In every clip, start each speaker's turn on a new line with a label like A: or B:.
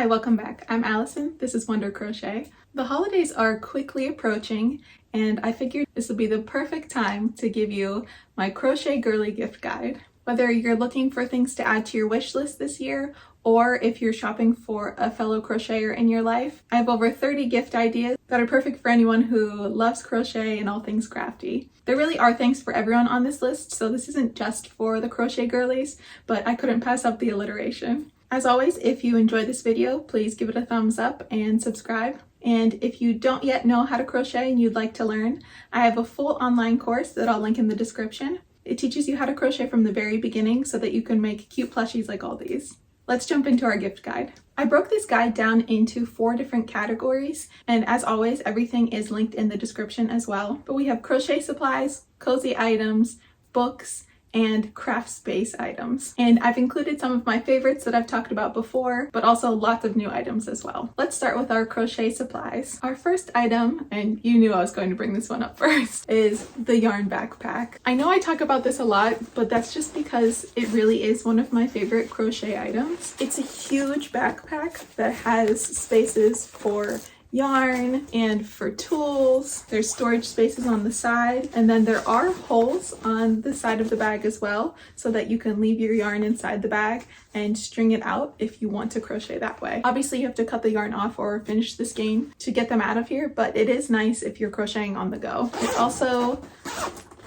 A: Hi, welcome back. I'm Allison. This is Wonder Crochet. The holidays are quickly approaching and I figured this would be the perfect time to give you my Crochet Girlie Gift Guide. Whether you're looking for things to add to your wish list this year or if you're shopping for a fellow crocheter in your life, I have over 30 gift ideas that are perfect for anyone who loves crochet and all things crafty. There really are things for everyone on this list, so this isn't just for the crochet girlies, but I couldn't pass up the alliteration. As always, if you enjoyed this video, please give it a thumbs up and subscribe. And if you don't yet know how to crochet and you'd like to learn, I have a full online course that I'll link in the description. It teaches you how to crochet from the very beginning so that you can make cute plushies like all these. Let's jump into our gift guide. I broke this guide down into 4 different categories, and as always, everything is linked in the description as well. But we have crochet supplies, cozy items, books, and craft space items. And I've included some of my favorites that I've talked about before, but also lots of new items as well. Let's start with our crochet supplies. Our first item, and you knew I was going to bring this one up first, is the yarn backpack. I know I talk about this a lot, but that's just because it really is one of my favorite crochet items. It's a huge backpack that has spaces for yarn and for tools. There's storage spaces on the side, and then there are holes on the side of the bag as well so that you can leave your yarn inside the bag and string it out if you want to crochet that way. Obviously you have to cut the yarn off or finish the skein to get them out of here, but it is nice if you're crocheting on the go. It also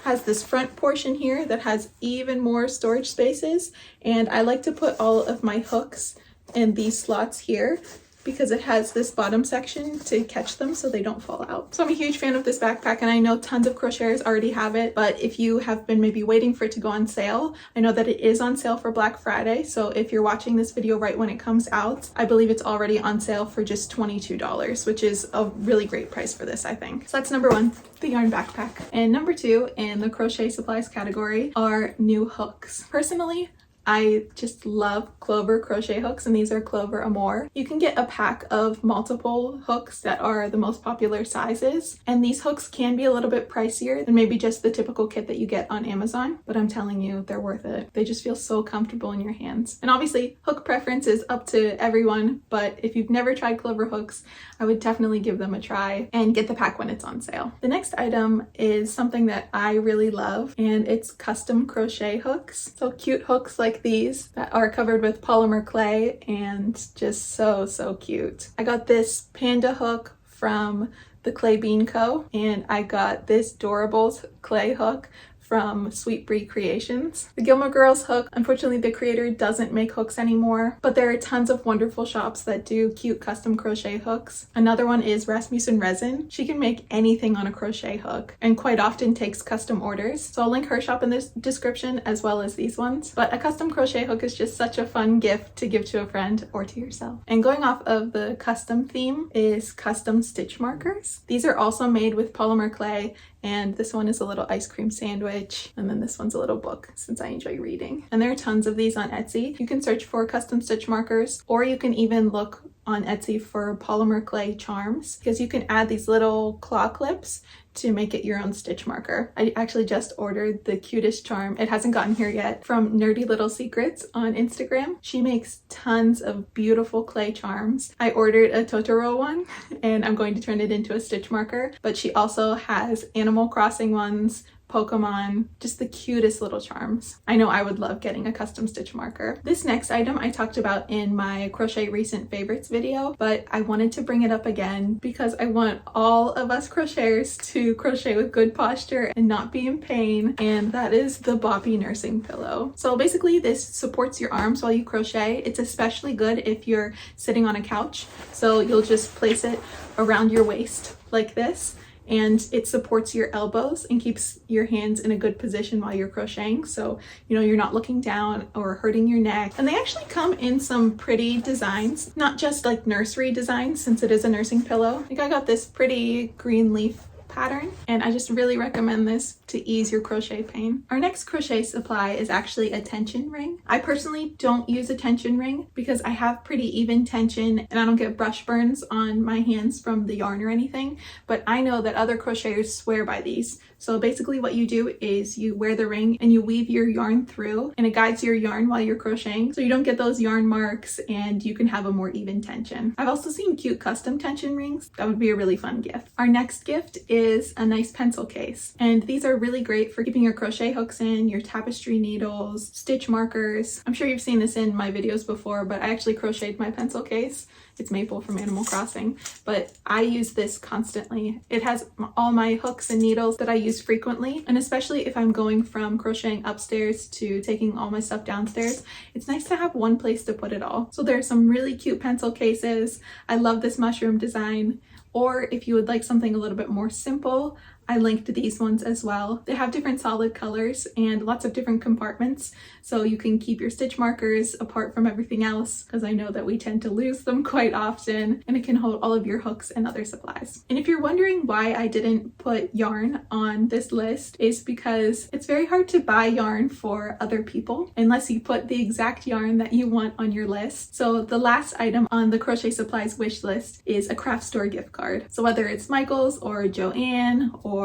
A: has this front portion here that has even more storage spaces, and I like to put all of my hooks in these slots here because it has this bottom section to catch them so they don't fall out. So I'm a huge fan of this backpack, and I know tons of crocheters already have it, but if you have been maybe waiting for it to go on sale, I know that it is on sale for Black Friday. So if you're watching this video right when it comes out, I believe it's already on sale for just $22, which is a really great price for this, I think. So that's number 1, the yarn backpack. And number 2 in the crochet supplies category are new hooks. Personally, I just love Clover crochet hooks, and these are Clover Amour. You can get a pack of multiple hooks that are the most popular sizes, and these hooks can be a little bit pricier than maybe just the typical kit that you get on Amazon, but I'm telling you, they're worth it. They just feel so comfortable in your hands. And obviously, hook preference is up to everyone, but if you've never tried Clover hooks, I would definitely give them a try and get the pack when it's on sale. The next item is something that I really love, and it's custom crochet hooks. So cute hooks like these that are covered with polymer clay and just so cute. I got this panda hook from the Clay Bean Co. and I got this Doorables clay hook from Sweet Brie Creations. The Gilmore Girls hook, unfortunately the creator doesn't make hooks anymore, but there are tons of wonderful shops that do cute custom crochet hooks. Another one is Rasmussen Resin. She can make anything on a crochet hook and quite often takes custom orders. So I'll link her shop in the description as well as these ones. But a custom crochet hook is just such a fun gift to give to a friend or to yourself. And going off of the custom theme is custom stitch markers. These are also made with polymer clay, and this one is a little ice cream sandwich, and then this one's a little book since I enjoy reading. And there are tons of these on Etsy. You can search for custom stitch markers, or you can even look on Etsy for polymer clay charms, because you can add these little claw clips to make it your own stitch marker. I actually just ordered the cutest charm. It hasn't gotten here yet, from Nerdy Little Secrets on Instagram. She makes tons of beautiful clay charms. I ordered a Totoro one and I'm going to turn it into a stitch marker, but she also has Animal Crossing ones, Pokemon, just the cutest little charms. I know I would love getting a custom stitch marker. This next item I talked about in my crochet recent favorites video, but I wanted to bring it up again because I want all of us crocheters to crochet with good posture and not be in pain, and that is the Boppy nursing pillow. So basically this supports your arms while you crochet. It's especially good if you're sitting on a couch, so you'll just place it around your waist like this, and it supports your elbows and keeps your hands in a good position while you're crocheting, so you know you're not looking down or hurting your neck. And they actually come in some pretty designs, not just like nursery designs since it is a nursing pillow. Like I got this pretty green leaf pattern, and I just really recommend this to ease your crochet pain. Our next crochet supply is actually a tension ring. I personally don't use a tension ring because I have pretty even tension and I don't get brush burns on my hands from the yarn or anything, but I know that other crocheters swear by these. So basically what you do is you wear the ring and you weave your yarn through, and it guides your yarn while you're crocheting, so you don't get those yarn marks and you can have a more even tension. I've also seen cute custom tension rings. That would be a really fun gift. Our next gift is a nice pencil case, and these are really great for keeping your crochet hooks in, your tapestry needles, stitch markers. I'm sure you've seen this in my videos before, but I actually crocheted my pencil case. It's Maple from Animal Crossing, but I use this constantly. It has all my hooks and needles that I use frequently, and especially if I'm going from crocheting upstairs to taking all my stuff downstairs, it's nice to have one place to put it all. So there are some really cute pencil cases. I love this mushroom design. Or if you would like something a little bit more simple, I linked these ones as well. They have different solid colors and lots of different compartments, so you can keep your stitch markers apart from everything else, because I know that we tend to lose them quite often, and it can hold all of your hooks and other supplies. And if you're wondering why I didn't put yarn on this list, is because it's very hard to buy yarn for other people unless you put the exact yarn that you want on your list. So the last item on the crochet supplies wish list is a craft store gift card. So whether it's Michael's or JOANN or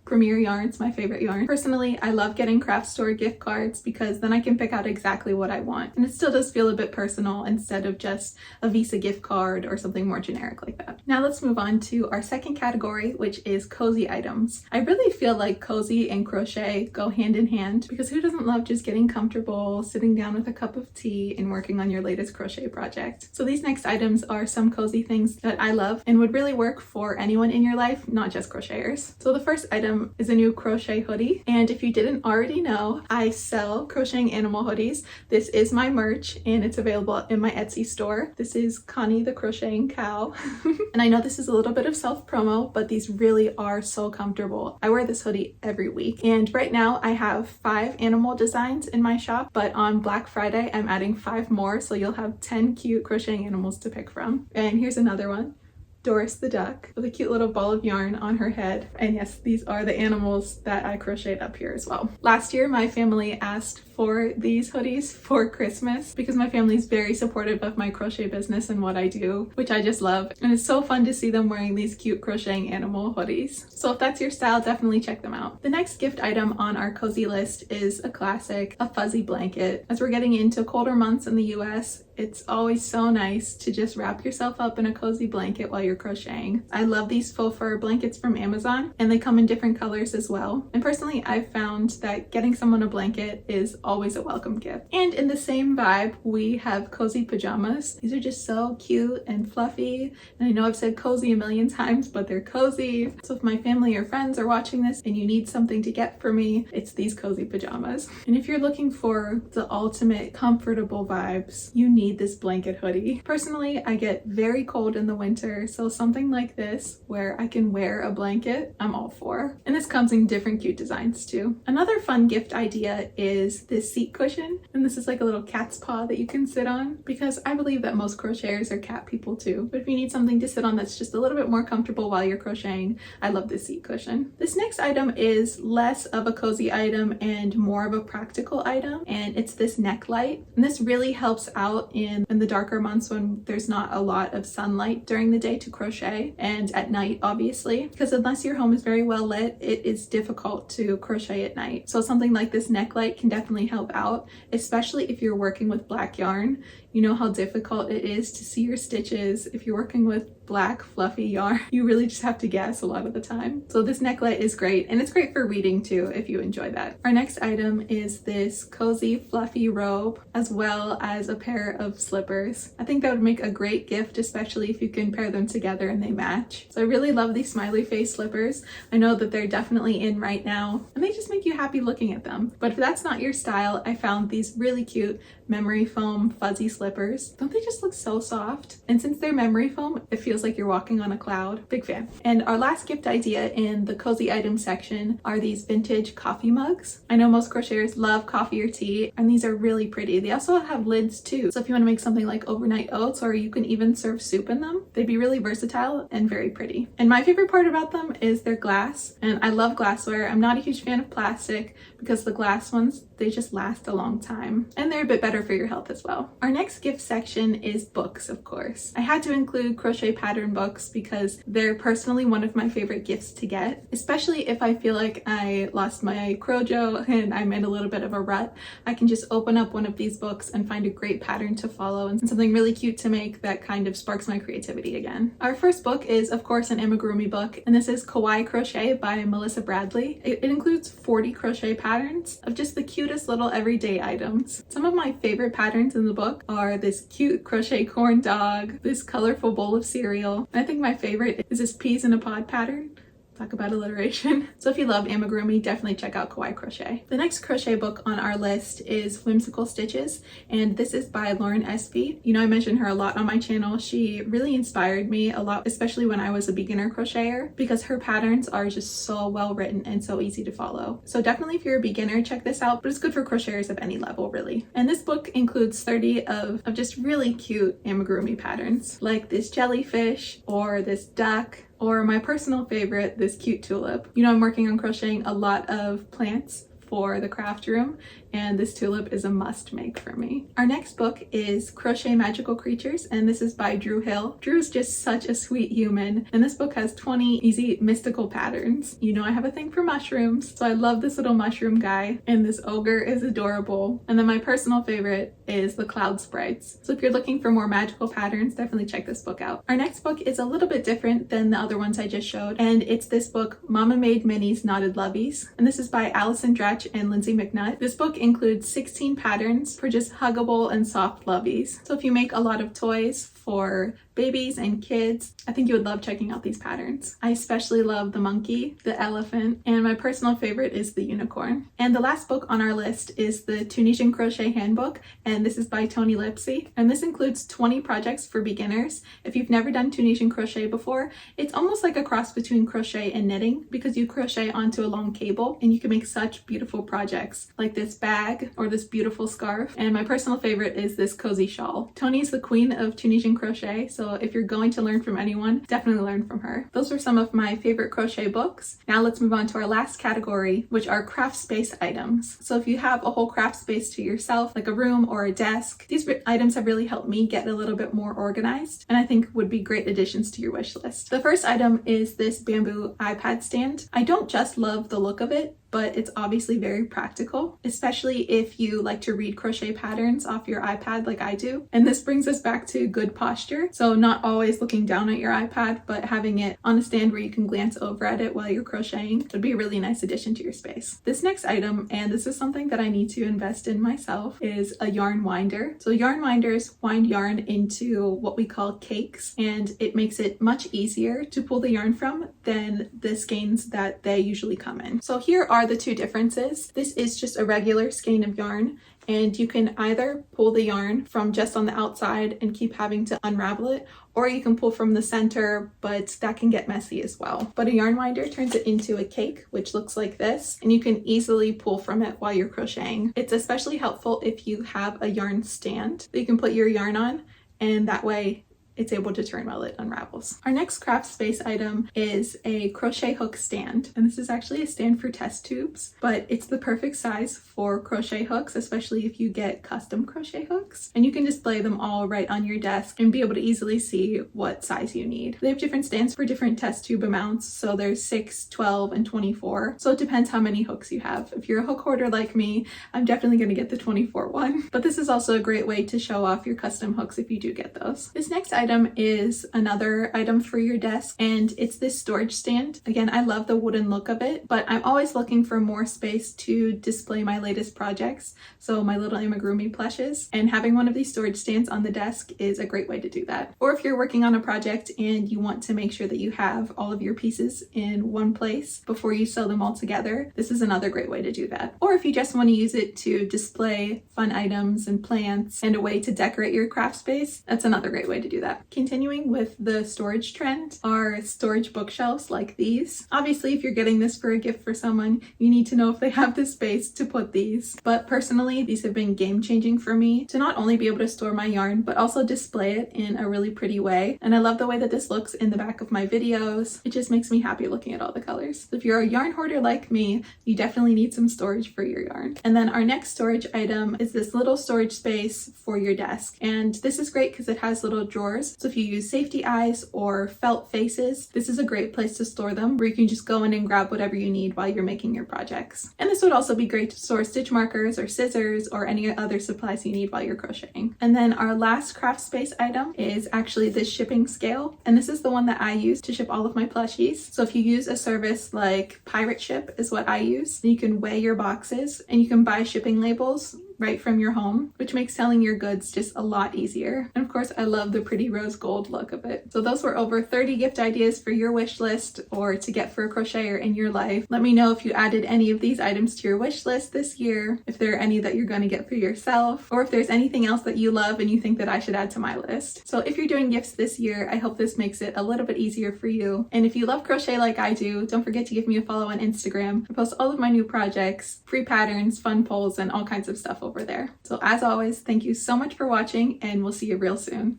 A: Premier Yarns, my favorite yarn. Personally, I love getting craft store gift cards because then I can pick out exactly what I want. And it still does feel a bit personal instead of just a Visa gift card or something more generic like that. Now let's move on to our second category, which is cozy items. I really feel like cozy and crochet go hand in hand, because who doesn't love just getting comfortable, sitting down with a cup of tea and working on your latest crochet project? So these next items are some cozy things that I love and would really work for anyone in your life, not just crocheters. So the first item is a new crochet hoodie, and if you didn't already know, I sell crocheting animal hoodies. This is my merch and it's available in my Etsy store. This is Connie the crocheting cow. And I know this is a little bit of self-promo, but these really are so comfortable. I wear this hoodie every week, and right now I have 5 animal designs in my shop, but on Black Friday I'm adding 5 more, so you'll have 10 cute crocheting animals to pick from. And here's another one. Doris the duck with a cute little ball of yarn on her head. And yes, these are the animals that I crocheted up here as well. Last year, my family asked for these hoodies for Christmas because my family is very supportive of my crochet business and what I do, which I just love. And it's so fun to see them wearing these cute crocheting animal hoodies. So if that's your style, definitely check them out. The next gift item on our cozy list is a classic, a fuzzy blanket. As we're getting into colder months in the US, it's always so nice to just wrap yourself up in a cozy blanket while you're crocheting. I love these faux fur blankets from Amazon, and they come in different colors as well. And personally, I've found that getting someone a blanket is always a welcome gift. And in the same vibe, we have cozy pajamas. These are just so cute and fluffy. And I know I've said cozy a million times, but they're cozy. So if my family or friends are watching this and you need something to get for me, it's these cozy pajamas. And if you're looking for the ultimate comfortable vibes, you need this blanket hoodie. Personally, I get very cold in the winter, so something like this where I can wear a blanket, I'm all for. And this comes in different cute designs too. Another fun gift idea is this seat cushion, and this is like a little cat's paw that you can sit on, because I believe that most crocheters are cat people too. But if you need something to sit on that's just a little bit more comfortable while you're crocheting, I love this seat cushion. This next item is less of a cozy item and more of a practical item, and it's this neck light. And this really helps out in the darker months when there's not a lot of sunlight during the day to crochet, and at night obviously, because unless your home is very well lit, it is difficult to crochet at night. So something like this neck light can definitely help out, especially if you're working with black yarn. You know how difficult it is to see your stitches if you're working with black fluffy yarn. You really just have to guess a lot of the time. So this necklet is great, and it's great for reading too if you enjoy that. Our next item is this cozy fluffy robe, as well as a pair of slippers. I think that would make a great gift, especially if you can pair them together and they match. So I really love these smiley face slippers. I know that they're definitely in right now, and they just make you happy looking at them. But if that's not your style, I found these really cute memory foam fuzzy slippers. Don't they just look so soft? And since they're memory foam, it feels feels like you're walking on a cloud. Big fan. And our last gift idea in the cozy item section are these vintage coffee mugs. I know most crocheters love coffee or tea, and these are really pretty. They also have lids too, so if you want to make something like overnight oats, or you can even serve soup in them, they'd be really versatile and very pretty. And my favorite part about them is their glass, and I love glassware. I'm not a huge fan of plastic because the glass ones, they just last a long time, and they're a bit better for your health as well. Our next gift section is books, of course. I had to include crochet pattern books because they're personally one of my favorite gifts to get, especially if I feel like I lost my crojo and I'm in a little bit of a rut. I can just open up one of these books and find a great pattern to follow and something really cute to make that kind of sparks my creativity again. Our first book is, of course, an amigurumi book, and this is Kawaii Crochet by Melissa Bradley. It includes 40 crochet patterns of just the cutest little everyday items. Some of my favorite patterns in the book are this cute crochet corn dog, this colorful bowl of cereal, and I think my favorite is this peas in a pod pattern. Talk about alliteration. So if you love amigurumi, definitely check out Kawaii Crochet. The next crochet book on our list is Whimsical Stitches, and this is by Lauren Espy. You know, I mention her a lot on my channel. She really inspired me a lot, especially when I was a beginner crocheter, because her patterns are just so well written and so easy to follow. So definitely if you're a beginner, check this out, but it's good for crocheters of any level, really. And this book includes 30 of just really cute amigurumi patterns, like this jellyfish or this duck, or my personal favorite, this cute tulip. You know, I'm working on crocheting a lot of plants for the craft room, and this tulip is a must make for me. Our next book is Crochet Magical Creatures, and this is by Drew Hill. Drew is just such a sweet human, and this book has 20 easy mystical patterns. You know I have a thing for mushrooms, so I love this little mushroom guy, and this ogre is adorable. And then my personal favorite is the cloud sprites. So if you're looking for more magical patterns, definitely check this book out. Our next book is a little bit different than the other ones I just showed, and it's this book, Mama Made Minnie's Knotted Loveys, and this is by Allison Dratch and Lindsay McNutt. This book includes 16 patterns for just huggable and soft loveys. So if you make a lot of toys for babies and kids, I think you would love checking out these patterns. I especially love the monkey, the elephant, and my personal favorite is the unicorn. And the last book on our list is the Tunisian Crochet Handbook, and this is by Toni Lipsy. And this includes 20 projects for beginners. If you've never done Tunisian crochet before, it's almost like a cross between crochet and knitting because you crochet onto a long cable and you can make such beautiful projects like this bag or this beautiful scarf. And my personal favorite is this cozy shawl. Toni's the queen of Tunisian crochet, so if you're going to learn from anyone, definitely learn from her. Those are some of my favorite crochet books. Now let's move on to our last category, which are craft space items. So if you have a whole craft space to yourself, like a room or a desk, these items have really helped me get a little bit more organized, and I think would be great additions to your wish list. The first item is this bamboo iPad stand. I don't just love the look of it, but it's obviously very practical, especially if you like to read crochet patterns off your iPad like I do. And this brings us back to good posture. So not always looking down at your iPad, but having it on a stand where you can glance over at it while you're crocheting would be a really nice addition to your space. This next item, and this is something that I need to invest in myself, is a yarn winder. So yarn winders wind yarn into what we call cakes, and it makes it much easier to pull the yarn from than the skeins that they usually come in. So here are the two differences. This is just a regular skein of yarn, and you can either pull the yarn from just on the outside and keep having to unravel it, or you can pull from the center, but that can get messy as well. But a yarn winder turns it into a cake, which looks like this, and you can easily pull from it while you're crocheting. It's especially helpful if you have a yarn stand that you can put your yarn on, and that way it's able to turn while it unravels. Our next craft space item is a crochet hook stand, and this is actually a stand for test tubes, but it's the perfect size for crochet hooks, especially if you get custom crochet hooks, and you can display them all right on your desk and be able to easily see what size you need. They have different stands for different test tube amounts, so there's 6, 12, and 24, so it depends how many hooks you have. If you're a hook hoarder like me, I'm definitely going to get the 24 one, but this is also a great way to show off your custom hooks if you do get those. This next item is another item for your desk, and it's this storage stand. Again, I love the wooden look of it, but I'm always looking for more space to display my latest projects, so my little amigurumi plushes, and having one of these storage stands on the desk is a great way to do that. Or if you're working on a project and you want to make sure that you have all of your pieces in one place before you sew them all together, this is another great way to do that. Or if you just want to use it to display fun items and plants and a way to decorate your craft space, that's another great way to do that. that. Continuing with the storage trend are storage bookshelves like these. Obviously, if you're getting this for a gift for someone, you need to know if they have the space to put these. But personally, these have been game-changing for me to not only be able to store my yarn, but also display it in a really pretty way. And I love the way that this looks in the back of my videos. It just makes me happy looking at all the colors. If you're a yarn hoarder like me, you definitely need some storage for your yarn. And then our next storage item is this little storage space for your desk. And this is great because it has little drawers. So if you use safety eyes or felt faces, this is a great place to store them, where you can just go in and grab whatever you need while you're making your projects. And this would also be great to store stitch markers or scissors or any other supplies you need while you're crocheting. And then our last craft space item is actually this shipping scale. And this is the one that I use to ship all of my plushies. So if you use a service like Pirate Ship is what I use, then you can weigh your boxes and you can buy shipping labels right from your home, which makes selling your goods just a lot easier. And of course, I love the pretty rose gold look of it. So those were over 30 gift ideas for your wish list or to get for a crocheter in your life. Let me know if you added any of these items to your wish list this year, if there are any that you're going to get for yourself, or if there's anything else that you love and you think that I should add to my list. So if you're doing gifts this year, I hope this makes it a little bit easier for you. And if you love crochet like I do, don't forget to give me a follow on Instagram. I post all of my new projects, free patterns, fun polls, and all kinds of stuff over there. So as always, thank you so much for watching, and we'll see you real soon.